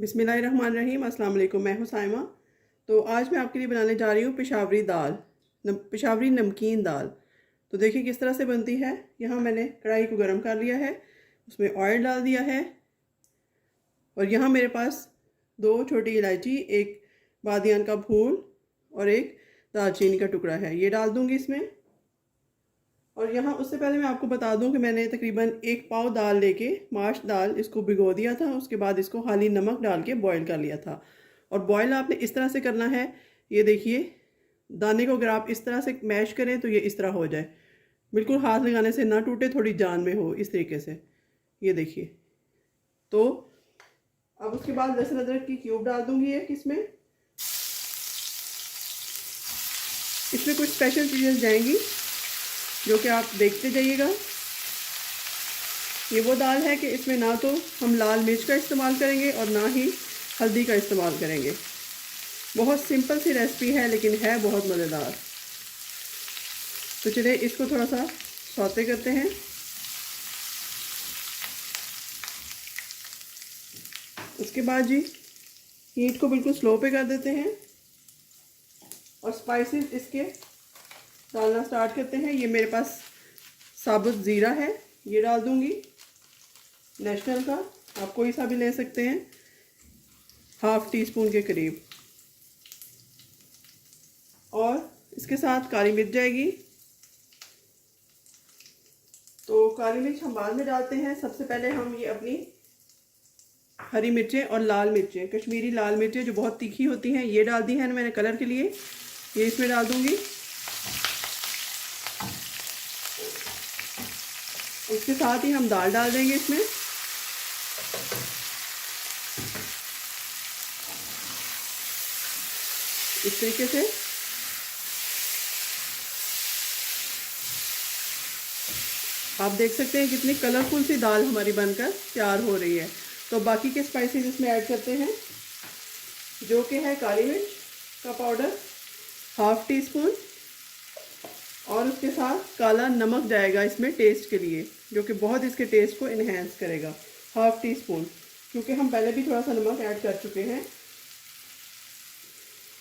बिस्मिल्लाहिर्रहमानिर्रहीम। अस्सलाम वालेकुम। मैं हूं साइमा। तो आज मैं आपके लिए बनाने जा रही हूँ पेशावरी दाल, पेशावरी नमकीन दाल। तो देखिए किस तरह से बनती है। यहाँ मैंने कढ़ाई को गर्म कर लिया है, उसमें ऑयल डाल दिया है और यहाँ मेरे पास 2 छोटी इलायची, 1 बादियान का फूल और 1 दालचीनी का टुकड़ा है, ये डाल दूँगी इसमें। और यहाँ उससे पहले मैं आपको बता दूं कि मैंने तकरीबन 1 पाव दाल लेके, माश दाल, इसको भिगो दिया था। उसके बाद इसको खाली नमक डाल के बॉईल कर लिया था। और बॉईल आपने इस तरह से करना है, ये देखिए दाने को अगर आप इस तरह से मैश करें तो ये इस तरह हो जाए, बिल्कुल हाथ लगाने से ना टूटे, थोड़ी जान में हो, इस तरीके से। ये देखिए। तो अब उसके बाद लहसुन अदरक की क्यूब डाल दूंगी एक इसमें। इसमें कुछ स्पेशल चीज़ें जाएंगी जो कि आप देखते जाइएगा। ये वो दाल है कि इसमें ना तो हम लाल मिर्च का इस्तेमाल करेंगे और ना ही हल्दी का इस्तेमाल करेंगे। बहुत सिंपल सी रेसिपी है लेकिन है बहुत मज़ेदार। तो चलिए इसको थोड़ा सा सौते करते हैं। उसके बाद जी हीट को बिल्कुल स्लो पे कर देते हैं और स्पाइसेस इसके डालना स्टार्ट करते हैं। ये मेरे पास साबुत ज़ीरा है, ये डाल दूंगी, नेशनल का, आप कोई सा भी ले सकते हैं, ½ टीस्पून के करीब। और इसके साथ काली मिर्च जाएगी। तो काली मिर्च हम बाद में डालते हैं। सबसे पहले हम ये अपनी हरी मिर्चें और लाल मिर्चें, कश्मीरी लाल मिर्चें जो बहुत तीखी होती हैं, ये डाल दी है मैंने कलर के लिए, ये इसमें डाल दूंगी। उसके साथ ही हम दाल डाल देंगे इसमें। इस तरीके से आप देख सकते हैं कितनी कलरफुल सी दाल हमारी बनकर तैयार हो रही है। तो बाकी के स्पाइसेस इसमें ऐड करते हैं, जो कि है काली मिर्च का पाउडर ½ टीस्पून, और उसके साथ काला नमक जाएगा इसमें टेस्ट के लिए, जो कि बहुत इसके टेस्ट को इन्हेंस करेगा, ½ टीस्पून, क्योंकि हम पहले भी थोड़ा सा नमक ऐड कर चुके हैं।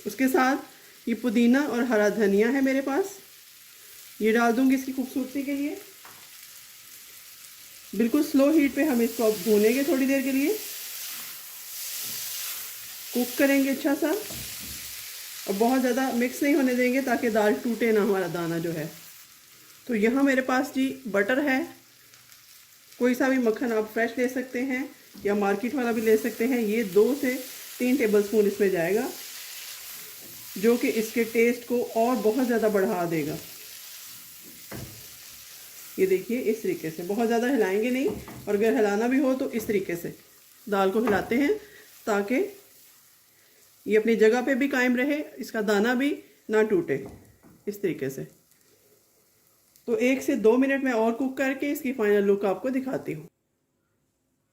उसके साथ ये पुदीना और हरा धनिया है मेरे पास, ये डाल दूंगी इसकी खूबसूरती के लिए। बिल्कुल स्लो हीट पे हम इसको अब भूनेंगे थोड़ी देर के लिए, कुक करेंगे अच्छा सा, और बहुत ज़्यादा मिक्स नहीं होने देंगे ताकि दाल टूटे ना हमारा दाना जो है। तो यहाँ मेरे पास जी बटर है, कोई सा भी मक्खन आप फ्रेश ले सकते हैं या मार्केट वाला भी ले सकते हैं। ये 2 से 3 टेबलस्पून इसमें जाएगा, जो कि इसके टेस्ट को और बहुत ज़्यादा बढ़ा देगा। ये देखिए इस तरीके से, बहुत ज़्यादा हिलाएंगे नहीं, और अगर हिलाना भी हो तो इस तरीके से दाल को हिलाते हैं ताकि ये अपनी जगह पे भी कायम रहे, इसका दाना भी ना टूटे, इस तरीके से। तो 1 से 2 मिनट में और कुक करके इसकी फाइनल लुक आपको दिखाती हूँ।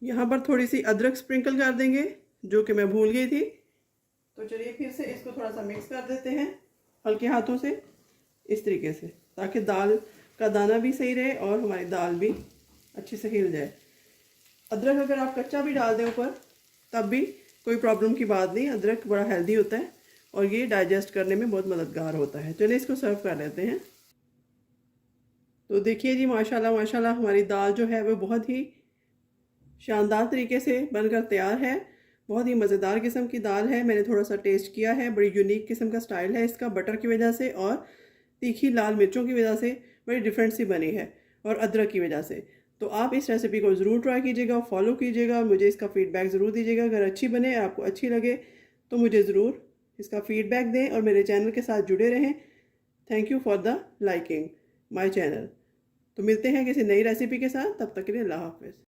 यहाँ पर थोड़ी सी अदरक स्प्रिंकल कर देंगे, जो कि मैं भूल गई थी। तो चलिए फिर से इसको थोड़ा सा मिक्स कर देते हैं हल्के हाथों से, इस तरीके से, ताकि दाल का दाना भी सही रहे और हमारी दाल भी अच्छे से हिल जाए। अदरक अगर आप कच्चा भी डाल दें ऊपर तब भी कोई प्रॉब्लम की बात नहीं, अदरक बड़ा हेल्दी होता है और ये डाइजेस्ट करने में बहुत मददगार होता है। चलिए इसको सर्व कर लेते हैं। तो देखिए जी माशाल्लाह माशाल्लाह हमारी दाल जो है वो बहुत ही शानदार तरीके से बनकर तैयार है। बहुत ही मज़ेदार किस्म की दाल है। मैंने थोड़ा सा टेस्ट किया है, बड़ी यूनिक किस्म का स्टाइल है इसका, बटर की वजह से और तीखी लाल मिर्चों की वजह से बड़ी डिफरेंट सी बनी है, और अदरक की वजह से। तो आप इस रेसिपी को ज़रूर ट्राई कीजिएगा, फॉलो कीजिएगा, मुझे इसका फ़ीडबैक ज़रूर दीजिएगा। अगर अच्छी बने, आपको अच्छी लगे तो मुझे ज़रूर इसका फ़ीडबैक दें और मेरे चैनल के साथ जुड़े रहें। Thank you for the liking my channel. तो मिलते हैं किसी नई रेसिपी के साथ, तब तक के लिए अल्लाह हाफ़िज़।